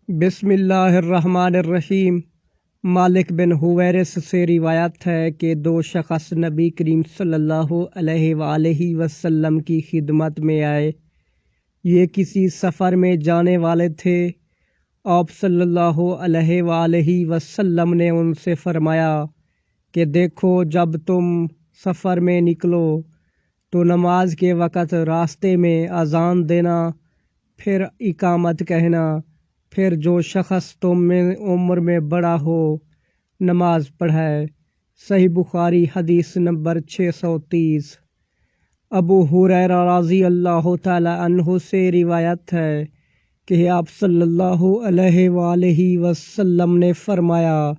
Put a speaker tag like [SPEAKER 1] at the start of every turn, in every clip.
[SPEAKER 1] بسم اللہ الرحمن الرحیم۔ مالک بن حویرث سے روایت ہے کہ دو شخص نبی کریم صلی اللہ علیہ وآلہ وسلم کی خدمت میں آئے۔ یہ کسی سفر میں جانے والے تھے۔ آپ صلی اللہ علیہ وآلہ وسلم نے ان سے فرمایا کہ دیکھو، جب تم سفر میں نکلو تو نماز کے وقت راستے میں اذان دینا، پھر اقامت کہنا، پھر جو شخص تم میں عمر میں بڑا ہو نماز پڑھائے۔ صحیح بخاری حدیث نمبر 630۔ ابو ہریرہ رضی اللہ تعالی عنہ سے روایت ہے کہ آپ صلی اللہ علیہ وآلہ وسلم نے فرمایا،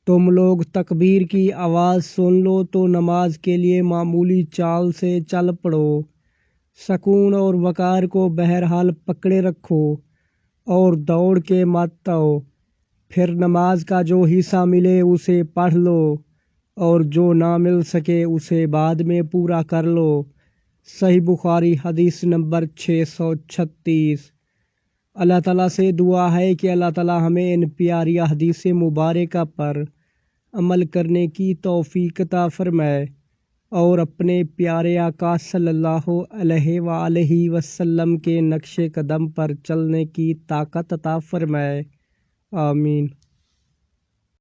[SPEAKER 1] تم لوگ تکبیر کی آواز سن لو تو نماز کے لیے معمولی چال سے چل پڑو، سکون اور وقار کو بہرحال پکڑے رکھو اور دوڑ کے مت آؤ، پھر نماز کا جو حصہ ملے اسے پڑھ لو اور جو نہ مل سکے اسے بعد میں پورا کر لو۔ صحیح بخاری حدیث نمبر 636۔ اللہ تعالیٰ سے دعا ہے کہ اللہ تعالیٰ ہمیں ان پیاری احادیث مبارکہ پر عمل کرنے کی توفیق عطا فرمائے اور اپنے پیارے آقا صلی اللہ علیہ وآلہ وسلم کے نقش قدم پر چلنے کی طاقت عطا فرمائے۔ آمین۔